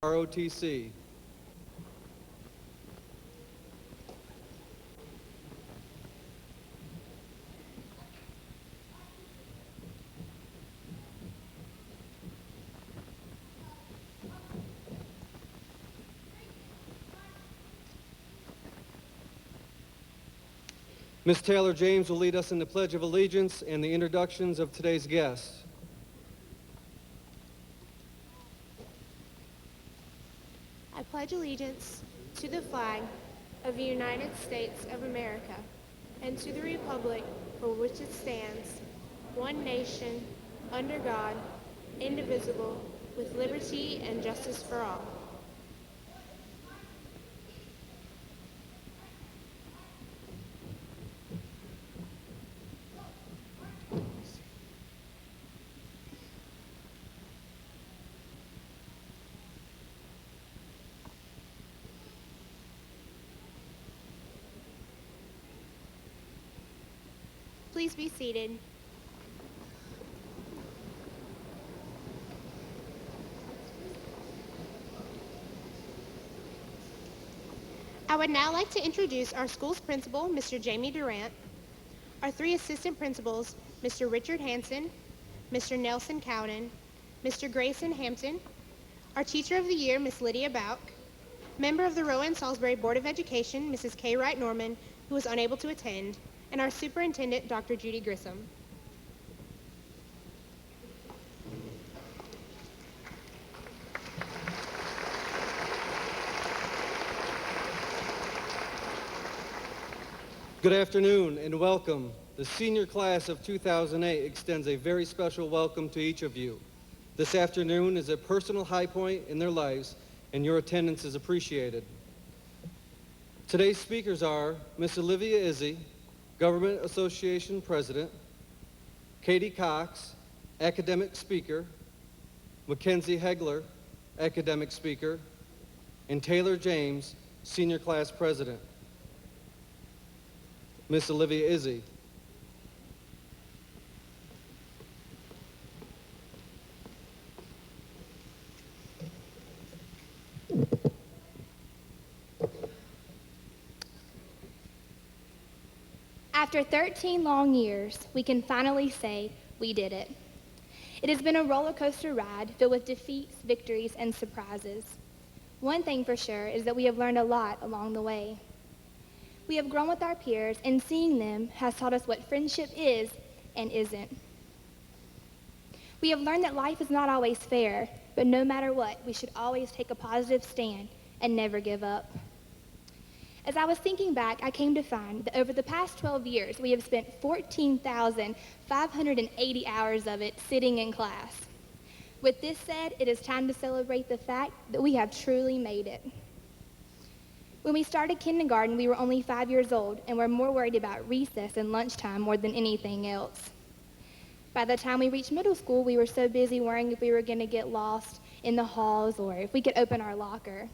ROTC. Ms. Taylor James will lead us in the Pledge of Allegiance and the introductions of today's guests. I pledge allegiance to the flag of the United States of America and to the republic for which it stands, one nation, under God, indivisible, with liberty and justice for all. Please be seated. I would now like to introduce our school's principal, Mr. Jamie Durant, our three assistant principals, Mr. Richard Hansen, Mr. Nelson Cowden, Mr. Grayson Hampton, our teacher of the year, Miss Lydia Bauk, member of the Rowan Salisbury Board of Education, Mrs. K. Wright Norman, who was unable to attend, and our superintendent, Dr. Judy Grissom. Good afternoon and welcome. The senior class of 2008 extends a very special welcome to each of you. This afternoon is a personal high point in their lives, and your attendance is appreciated. Today's speakers are Miss Olivia Izzy, Government Association President, Katie Cox, Academic Speaker, Mackenzie Hegler, Academic Speaker, and Taylor James, Senior Class President. Miss Olivia Izzy. After 13 long years, we can finally say we did it. It has been a roller coaster ride filled with defeats, victories, and surprises. One thing for sure is that we have learned a lot along the way. We have grown with our peers, and seeing them has taught us what friendship is and isn't. We have learned that life is not always fair, but no matter what, we should always take a positive stand and never give up. As I was thinking back, I came to find that over the past 12 years, we have spent 14,580 hours of it sitting in class. With this said, it is time to celebrate the fact that we have truly made it. When we started kindergarten, we were only 5 years old and were more worried about recess and lunchtime more than anything else. By the time we reached middle school, we were so busy worrying if we were going to get lost in the halls or if we could open our locker.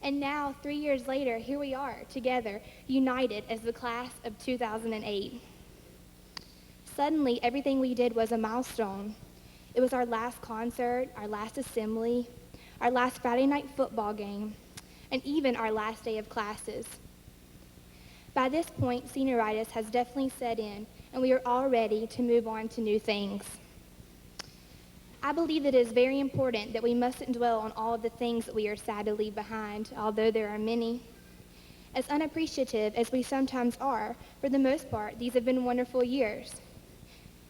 And now, 3 years later, here we are, together, united as the class of 2008. Suddenly, everything we did was a milestone. It was our last concert, our last assembly, our last Friday night football game, and even our last day of classes. By this point, senioritis has definitely set in, and we are all ready to move on to new things. I believe that it is very important that we mustn't dwell on all of the things that we are sad to leave behind, although there are many. As unappreciative as we sometimes are, for the most part, these have been wonderful years.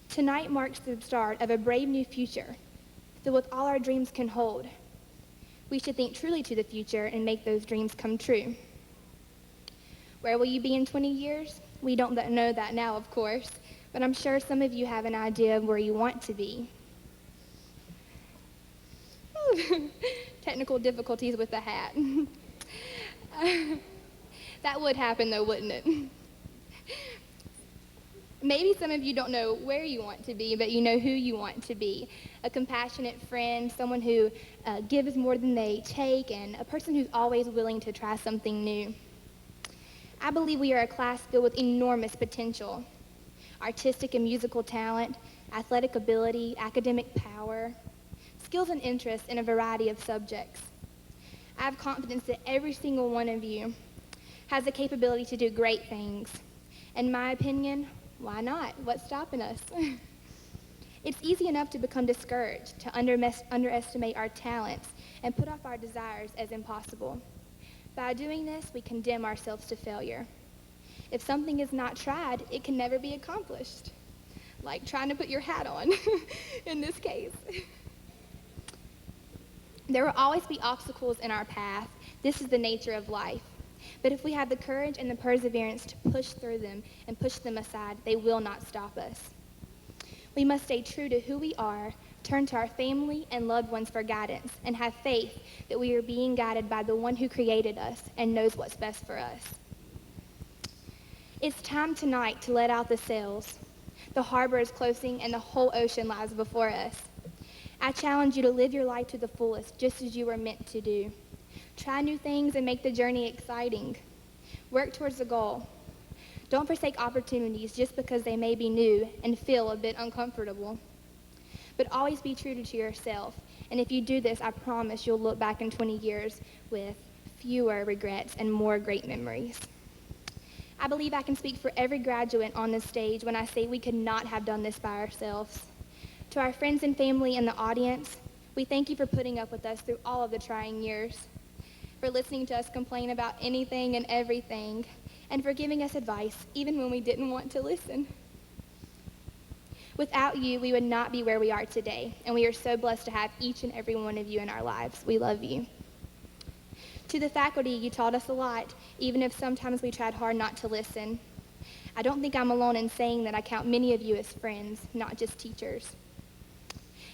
Tonight marks the start of a brave new future, filled with all our dreams can hold. We should think truly to the future and make those dreams come true. Where will you be in 20 years? We don't know that now, of course, but I'm sure some of you have an idea of where you want to be. Technical difficulties with the hat. That would happen though, wouldn't it? Maybe some of you don't know where you want to be, but you know who you want to be. A compassionate friend, someone who gives more than they take, and a person who's always willing to try something new. I believe we are a class filled with enormous potential. Artistic and musical talent, athletic ability, academic power, skills and interests in a variety of subjects. I have confidence that every single one of you has the capability to do great things. In my opinion, why not? What's stopping us? It's easy enough to become discouraged, to underestimate our talents, and put off our desires as impossible. By doing this, we condemn ourselves to failure. If something is not tried, it can never be accomplished. Like trying to put your hat on, in this case. There will always be obstacles in our path. This is the nature of life. But if we have the courage and the perseverance to push through them and push them aside, they will not stop us. We must stay true to who we are, turn to our family and loved ones for guidance, and have faith that we are being guided by the one who created us and knows what's best for us. It's time tonight to let out the sails. The harbor is closing and the whole ocean lies before us. I challenge you to live your life to the fullest, just as you were meant to do. Try new things and make the journey exciting. Work towards the goal. Don't forsake opportunities just because they may be new and feel a bit uncomfortable. But always be true to yourself. And if you do this, I promise you'll look back in 20 years with fewer regrets and more great memories. I believe I can speak for every graduate on this stage when I say we could not have done this by ourselves. To our friends and family in the audience, we thank you for putting up with us through all of the trying years, for listening to us complain about anything and everything, and for giving us advice even when we didn't want to listen. Without you, we would not be where we are today, and we are so blessed to have each and every one of you in our lives. We love you. To the faculty, you taught us a lot, even if sometimes we tried hard not to listen. I don't think I'm alone in saying that I count many of you as friends, not just teachers.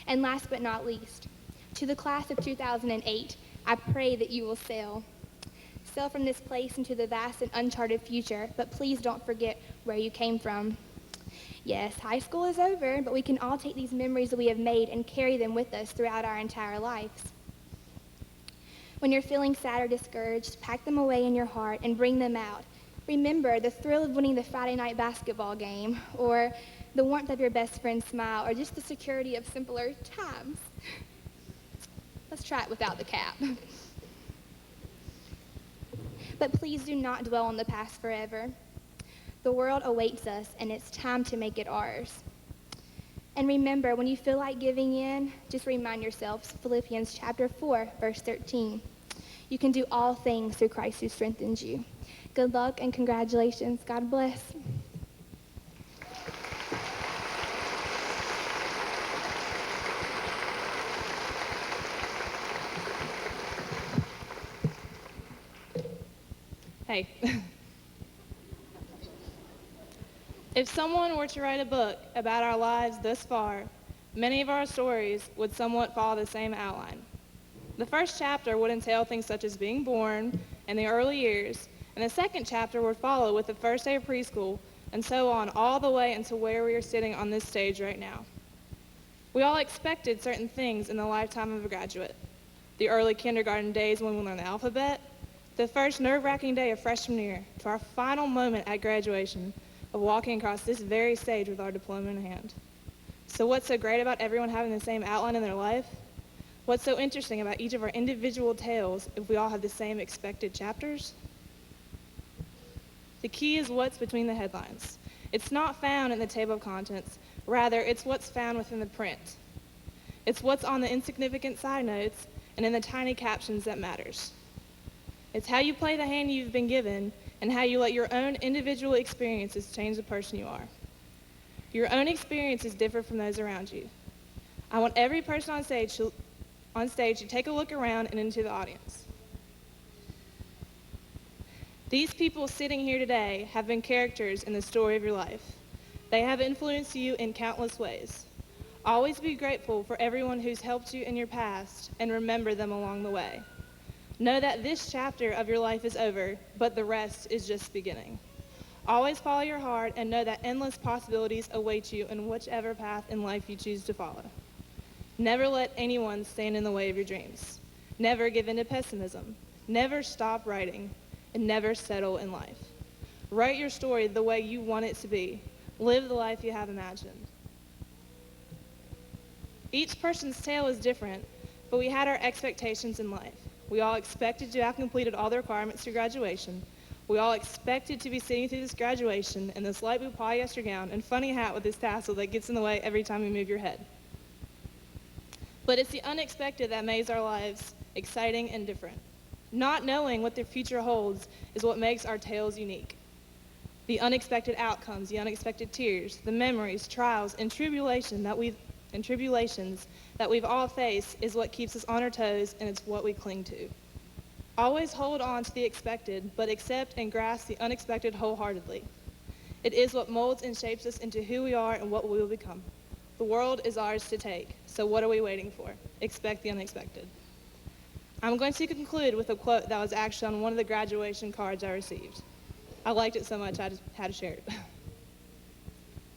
And last but not least, to the class of 2008, I pray that you will sail. Sail from this place into the vast and uncharted future, but please don't forget where you came from. Yes, high school is over, but we can all take these memories that we have made and carry them with us throughout our entire lives. When you're feeling sad or discouraged, pack them away in your heart and bring them out. Remember the thrill of winning the Friday night basketball game, or the warmth of your best friend's smile, or just the security of simpler times. Let's try it without the cap. But please do not dwell on the past forever. The world awaits us, and it's time to make it ours. And remember, when you feel like giving in, just remind yourselves, Philippians chapter 4, verse 13. You can do all things through Christ who strengthens you. Good luck and congratulations. God bless. Hey. If someone were to write a book about our lives thus far, many of our stories would somewhat follow the same outline. The first chapter would entail things such as being born and the early years, and the second chapter would follow with the first day of preschool, and so on all the way until where we are sitting on this stage right now. We all expected certain things in the lifetime of a graduate. The early kindergarten days when we learn the alphabet, the first nerve-wracking day of freshman year, to our final moment at graduation of walking across this very stage with our diploma in hand. So what's so great about everyone having the same outline in their life? What's so interesting about each of our individual tales if we all have the same expected chapters? The key is what's between the headlines. It's not found in the table of contents. Rather, it's what's found within the print. It's what's on the insignificant side notes and in the tiny captions that matters. It's how you play the hand you've been given and how you let your own individual experiences change the person you are. Your own experiences differ from those around you. I want every person on stage to take a look around and into the audience. These people sitting here today have been characters in the story of your life. They have influenced you in countless ways. Always be grateful for everyone who's helped you in your past and remember them along the way. Know that this chapter of your life is over, but the rest is just beginning. Always follow your heart and know that endless possibilities await you in whichever path in life you choose to follow. Never let anyone stand in the way of your dreams. Never give in to pessimism. Never stop writing, and never settle in life. Write your story the way you want it to be. Live the life you have imagined. Each person's tale is different, but we had our expectations in life. We all expected to have completed all the requirements to graduation. We all expected to be sitting through this graduation in this light blue polyester gown and funny hat with this tassel that gets in the way every time you move your head. But it's the unexpected that makes our lives exciting and different. Not knowing what the future holds is what makes our tales unique. The unexpected outcomes, the unexpected tears, the memories, trials, and tribulations that we've all faced is what keeps us on our toes, and it's what we cling to. Always hold on to the expected, but accept and grasp the unexpected wholeheartedly. It is what molds and shapes us into who we are and what we will become. The world is ours to take, so what are we waiting for? Expect the unexpected. I'm going to conclude with a quote that was actually on one of the graduation cards I received. I liked it so much I just had to share it.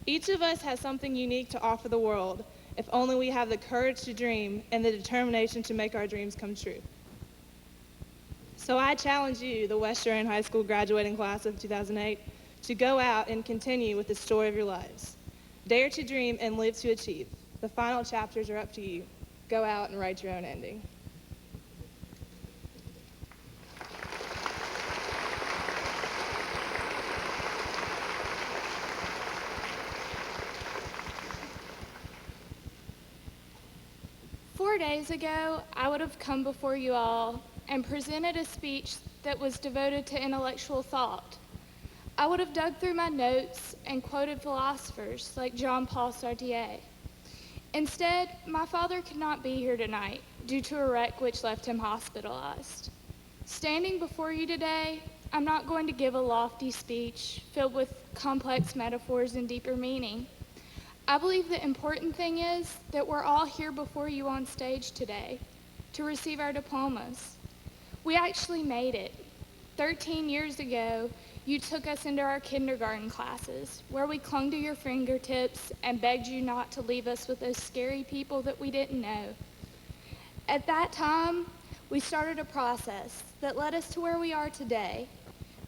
Each of us has something unique to offer the world if only we have the courage to dream and the determination to make our dreams come true. So I challenge you, the West Rowan High School graduating class of 2008, to go out and continue with the story of your lives. Dare to dream and live to achieve. The final chapters are up to you. Go out and write your own ending. Four days ago, I would have come before you all and presented a speech that was devoted to intellectual thought. I would have dug through my notes and quoted philosophers like Jean-Paul Sartre. Instead, my father could not be here tonight due to a wreck which left him hospitalized. Standing before you today, I'm not going to give a lofty speech filled with complex metaphors and deeper meaning. I believe the important thing is that we're all here before you on stage today to receive our diplomas. We actually made it. 13 years ago, you took us into our kindergarten classes, where we clung to your fingertips and begged you not to leave us with those scary people that we didn't know. At that time, we started a process that led us to where we are today.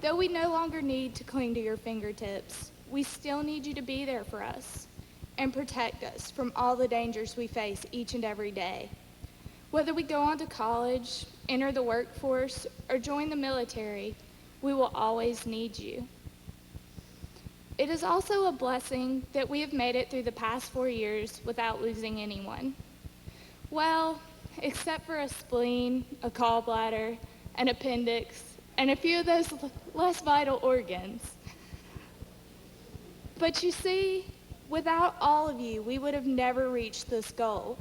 Though we no longer need to cling to your fingertips, we still need you to be there for us and protect us from all the dangers we face each and every day. Whether we go on to college, enter the workforce, or join the military, we will always need you. It is also a blessing that we have made it through the past 4 years without losing anyone. Well, except for a spleen, a gallbladder, an appendix, and a few of those less vital organs. But you see, without all of you, we would have never reached this goal.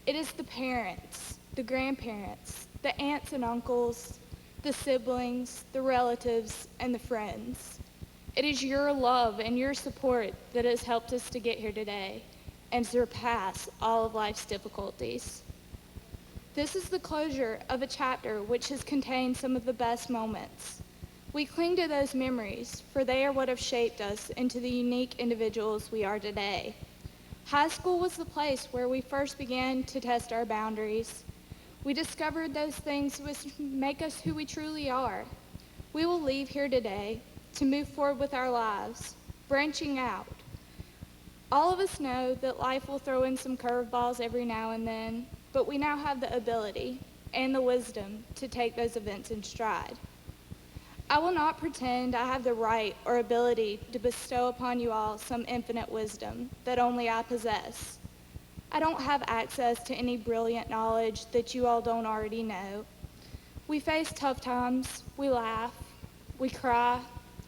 It is the parents, the grandparents, the aunts and uncles, the siblings, the relatives, and the friends. It is your love and your support that has helped us to get here today and surpass all of life's difficulties. This is the closure of a chapter which has contained some of the best moments. We cling to those memories, for they are what have shaped us into the unique individuals we are today. High school was the place where we first began to test our boundaries. We discovered those things which make us who we truly are. We will leave here today to move forward with our lives, branching out. All of us know that life will throw in some curveballs every now and then, but we now have the ability and the wisdom to take those events in stride. I will not pretend I have the right or ability to bestow upon you all some infinite wisdom that only I possess. I don't have access to any brilliant knowledge that you all don't already know. We face tough times, we laugh, we cry,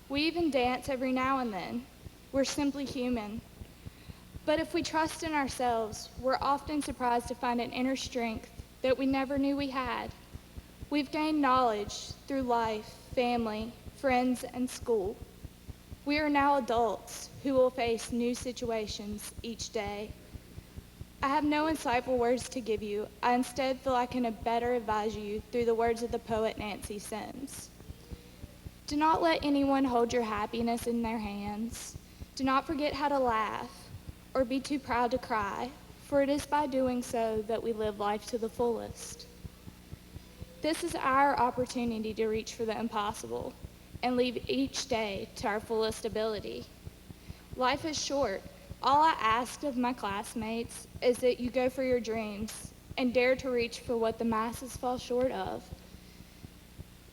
we even dance every now and then. We're simply human. But if we trust in ourselves, we're often surprised to find an inner strength that we never knew we had. We've gained knowledge through life, family, friends, and school. We are now adults who will face new situations each day. I have no insightful words to give you. I instead feel I can better advise you through the words of the poet Nancy Sims. Do not let anyone hold your happiness in their hands. Do not forget how to laugh or be too proud to cry, for it is by doing so that we live life to the fullest. This is our opportunity to reach for the impossible and live each day to our fullest ability. Life is short. All I ask of my classmates is that you go for your dreams and dare to reach for what the masses fall short of.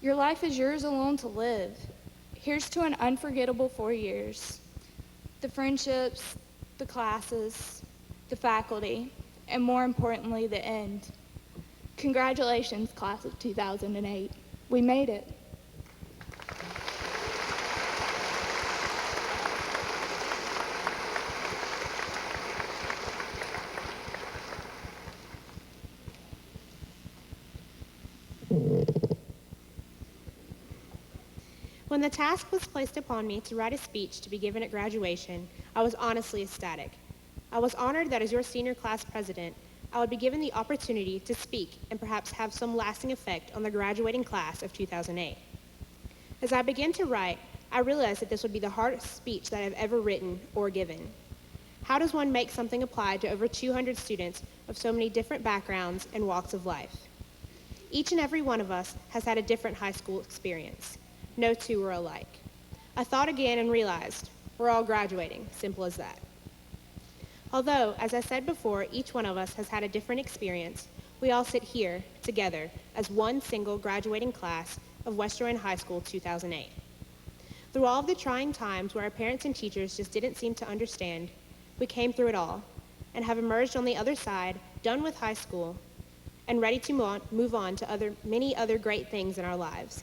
Your life is yours alone to live. Here's to an unforgettable 4 years. The friendships, the classes, the faculty, and more importantly, the end. Congratulations, class of 2008. We made it. When the task was placed upon me to write a speech to be given at graduation, I was honestly ecstatic. I was honored that as your senior class president, I would be given the opportunity to speak and perhaps have some lasting effect on the graduating class of 2008. As I began to write, I realized that this would be the hardest speech that I've ever written or given. How does one make something apply to over 200 students of so many different backgrounds and walks of life? Each and every one of us has had a different high school experience. No two are alike. I thought again and realized we're all graduating, simple as that. Although, as I said before, each one of us has had a different experience, we all sit here together as one single graduating class of West Rowan High School 2008. Through all of the trying times where our parents and teachers just didn't seem to understand, we came through it all and have emerged on the other side, done with high school, and ready to move on to many other great things in our lives.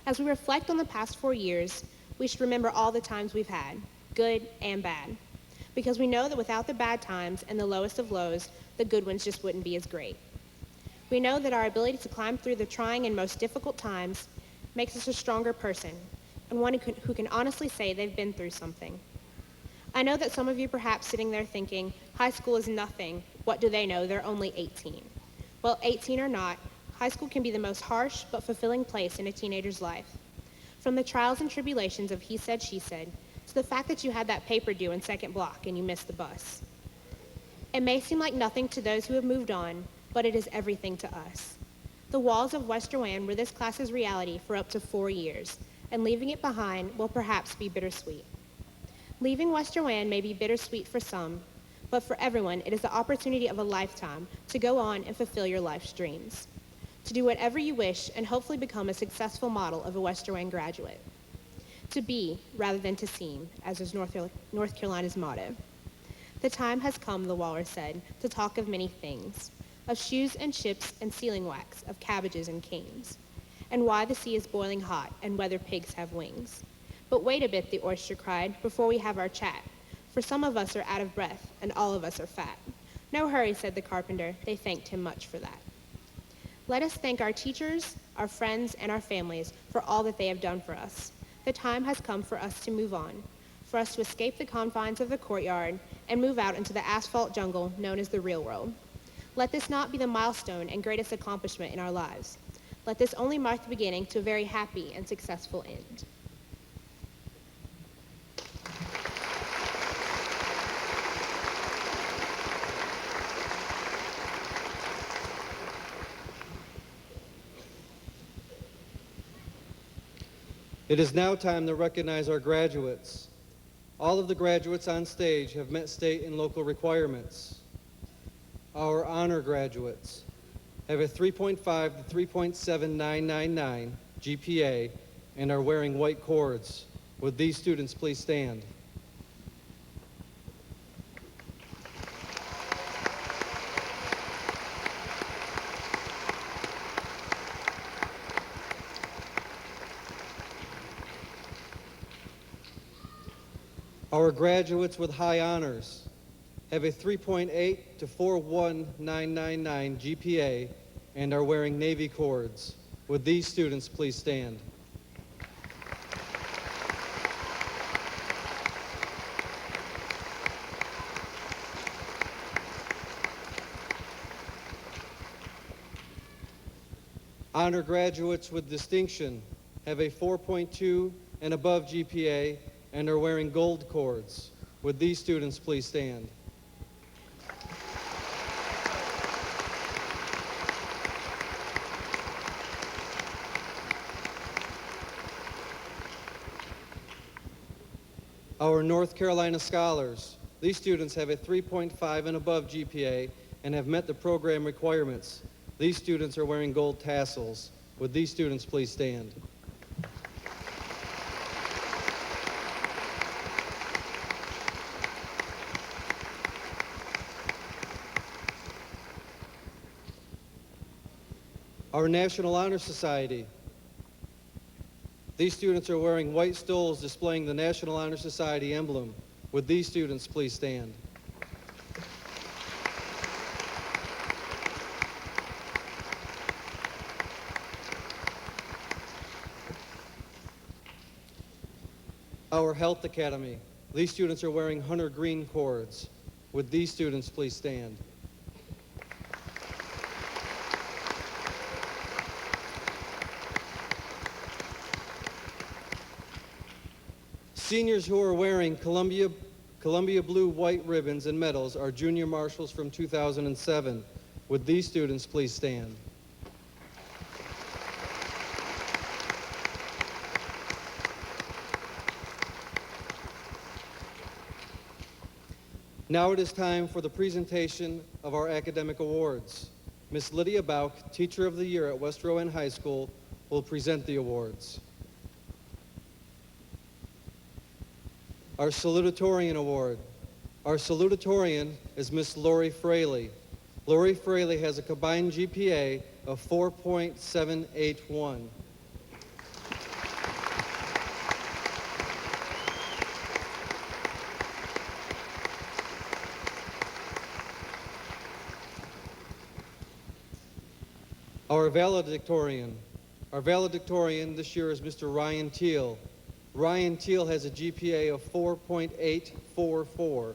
As we reflect on the past 4 years, we should remember all the times we've had, good and bad, because we know that without the bad times and the lowest of lows, the good ones just wouldn't be as great. We know that our ability to climb through the trying and most difficult times makes us a stronger person, and one who can honestly say they've been through something. I know that some of you perhaps sitting there thinking, high school is nothing, what do they know, they're only 18. Well, 18 or not, high school can be the most harsh but fulfilling place in a teenager's life. From the trials and tribulations of he said, she said, to the fact that you had that paper due in second block and you missed the bus. It may seem like nothing to those who have moved on, but it is everything to us. The walls of West Rowan were this class's reality for up to 4 years, and leaving it behind will perhaps be bittersweet. Leaving West Rowan may be bittersweet for some, but for everyone, it is the opportunity of a lifetime to go on and fulfill your life's dreams, to do whatever you wish and hopefully become a successful model of a West Rowan graduate. To be rather than to seem, as is North Carolina's motto. The time has come, the walrus said, to talk of many things, of shoes and ships and sealing wax, of cabbages and kings, and why the sea is boiling hot and whether pigs have wings. But wait a bit, the oyster cried, before we have our chat, for some of us are out of breath and all of us are fat. No hurry, said the carpenter. They thanked him much for that. Let us thank our teachers, our friends, and our families for all that they have done for us. The time has come for us to move on, for us to escape the confines of the courtyard and move out into the asphalt jungle known as the real world. Let this not be the milestone and greatest accomplishment in our lives. Let this only mark the beginning to a very happy and successful end. It is now time to recognize our graduates. All of the graduates on stage have met state and local requirements. Our honor graduates have a 3.5 to 3.7999 GPA and are wearing white cords. Would these students please stand? Our graduates with high honors have a 3.8 to 4.1999 GPA and are wearing Navy cords. Would these students please stand? Honor graduates with distinction have a 4.2 and above GPA and are wearing gold cords. Would these students please stand? Our North Carolina scholars, these students have a 3.5 and above GPA and have met the program requirements. These students are wearing gold tassels. Would these students please stand? Our National Honor Society. These students are wearing white stoles displaying the National Honor Society emblem. Would these students please stand? Our Health Academy. These students are wearing hunter green cords. Would these students please stand? Seniors who are wearing Columbia blue white ribbons and medals are junior marshals from 2007. Would these students please stand? Now it is time for the presentation of our academic awards. Ms. Lydia Bauk, Teacher of the Year at West Rowan High School, will present the awards. Our Salutatorian Award. Our salutatorian is Miss Lori Fraley. Lori Fraley has a combined GPA of 4.781. Our valedictorian. Our valedictorian this year is Mr. Ryan Teal. Ryan Teal has a GPA of 4.844.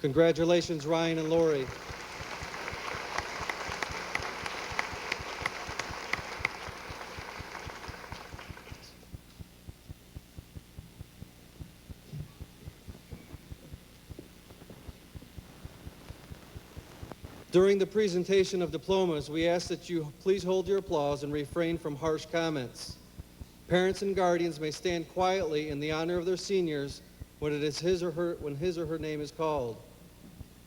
Congratulations, Ryan and Lori. During the presentation of diplomas, we ask that you please hold your applause and refrain from harsh comments. Parents and guardians may stand quietly in the honor of their seniors when his or her name is called.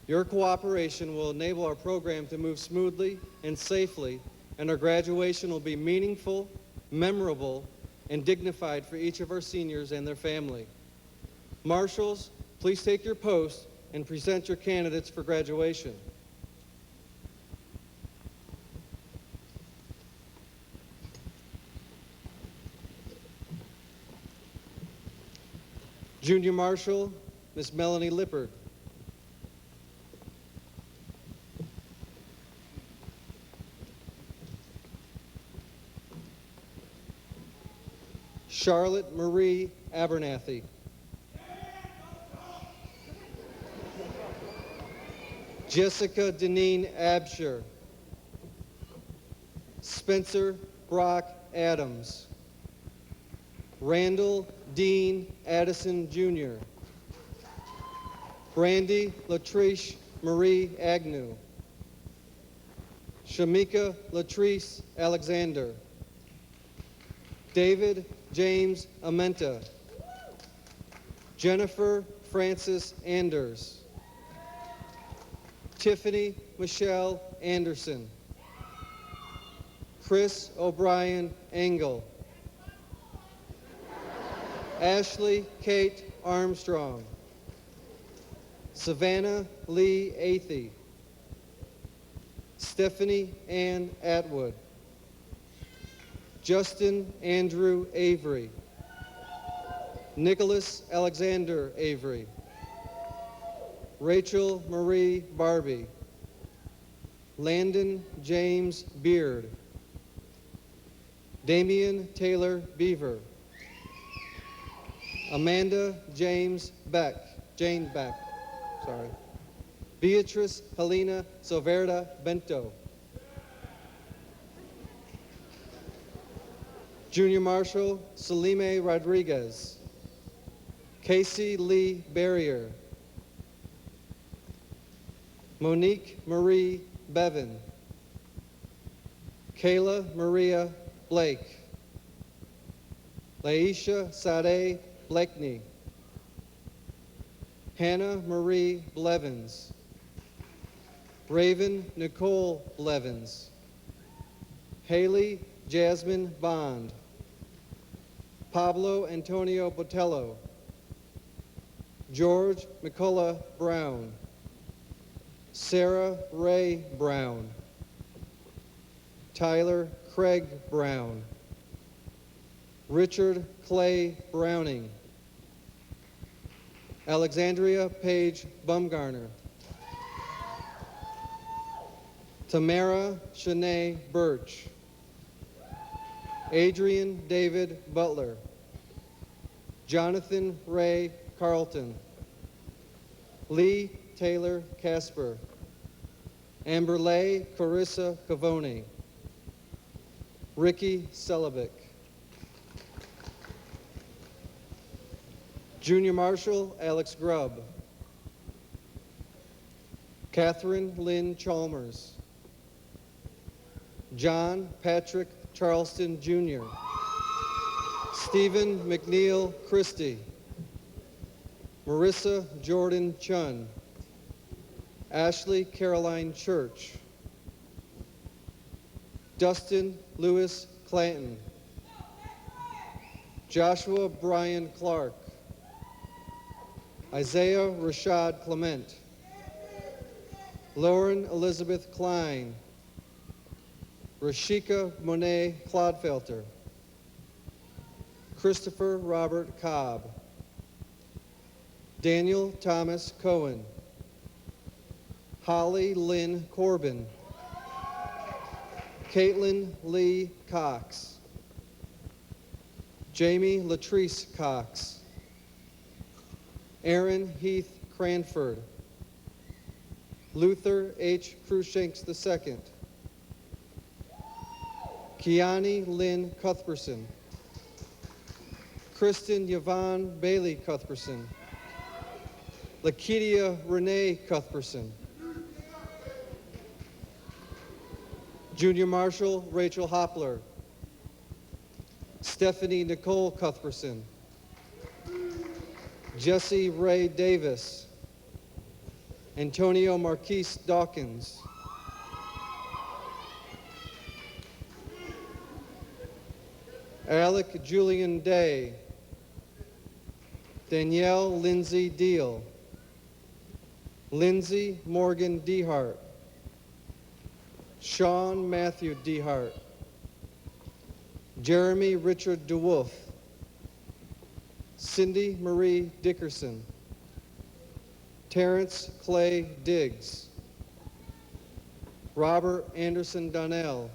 Your cooperation will enable our program to move smoothly and safely, and our graduation will be meaningful, memorable, and dignified for each of our seniors and their family. Marshals, please take your posts and present your candidates for graduation. Junior Marshal, Miss Melanie Lippard. Charlotte Marie Abernathy. Jessica Deneen Absher. Spencer Brock Adams. Randall Dean Addison Jr. Brandy Latrice Marie Agnew. Shamika Latrice Alexander. David James Amenta. Jennifer Francis Anders. Tiffany Michelle Anderson. Chris O'Brien Engel. Ashley Kate Armstrong. Savannah Lee Athey. Stephanie Ann Atwood. Justin Andrew Avery. Nicholas Alexander Avery. Rachel Marie Barbie. Landon James Beard. Damian Taylor Beaver. Amanda Jane Beck. Beatrice Helena Silverda Bento. Junior Marshal Salime Rodriguez. Casey Lee Barrier, Monique Marie Bevan, Kayla Maria Blake, Laisha Sade Blakeney, Hannah Marie Blevins, Raven Nicole Blevins, Haley Jasmine Bond, Pablo Antonio Botello, George McCullough Brown, Sarah Ray Brown, Tyler Craig Brown, Richard Clay Browning, Alexandria Paige Bumgarner, Tamara Shanae Birch, Adrian David Butler, Jonathan Ray Carlton, Lee Taylor Casper, Amberlay Carissa Cavoni, Ricky Celebic, Junior Marshal Alex Grubb, Catherine Lynn Chalmers, John Patrick Charleston Jr., Stephen McNeil Christie, Marissa Jordan Chun, Ashley Caroline Church, Dustin Lewis Clanton, Joshua Brian Clark, Isaiah Rashad Clement, Lauren Elizabeth Klein, Rashika Monet Clodfelter, Christopher Robert Cobb, Daniel Thomas Cohen, Holly Lynn Corbin, Caitlin Lee Cox, Jamie Latrice Cox, Aaron Heath Cranford, Luther H. Cruikshanks II, Kiani Lynn Cuthbertson, Kristen Yvonne Bailey Cuthbertson, Laketia Renee Cuthbertson, Junior Marshal Rachel Hopler, Stephanie Nicole Cuthbertson, Jesse Ray Davis, Antonio Marquise Dawkins, Alec Julian Day, Danielle Lindsay Deal, Lindsay Morgan Dehart, Sean Matthew Dehart, Jeremy Richard DeWolf, Cindy Marie Dickerson, Terrence Clay Diggs, Robert Anderson Donnell,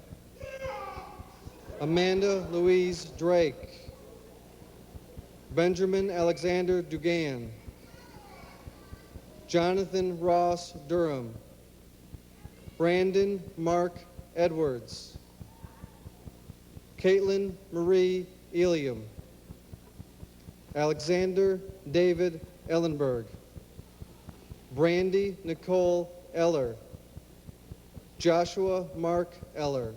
Amanda Louise Drake, Benjamin Alexander Dugan, Jonathan Ross Durham, Brandon Mark Edwards, Caitlin Marie Eliam, Alexander David Ellenberg, Brandy Nicole Eller, Joshua Mark Eller,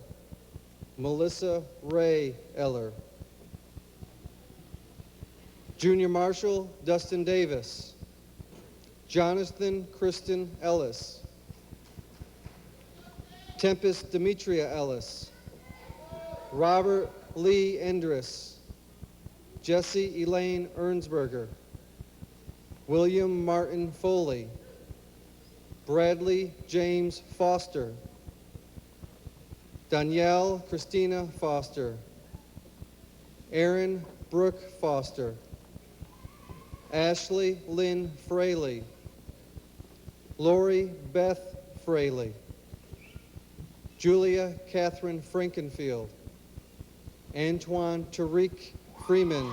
Melissa Ray Eller, Junior Marshal Dustin Davis, Jonathan Kristen Ellis, Tempest Demetria Ellis, Robert Lee Endress, Jesse Elaine Ernsberger, William Martin Foley, Bradley James Foster, Danielle Christina Foster, Aaron Brooke Foster, Ashley Lynn Fraley, Lori Beth Fraley, Julia Catherine Frankenfield, Antoine Tariq Freeman,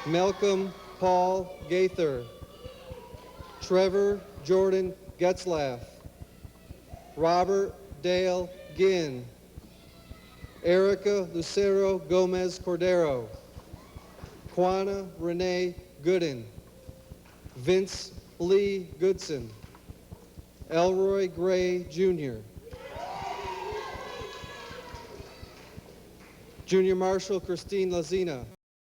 Malcolm Paul Gaither, Trevor Jordan Getzlaff, Robert Dale Ginn, Erica Lucero Gomez Cordero, Juana Renee Gooden, Vince Lee Goodson, Elroy Gray Jr., Junior Marshal Christine Lazina,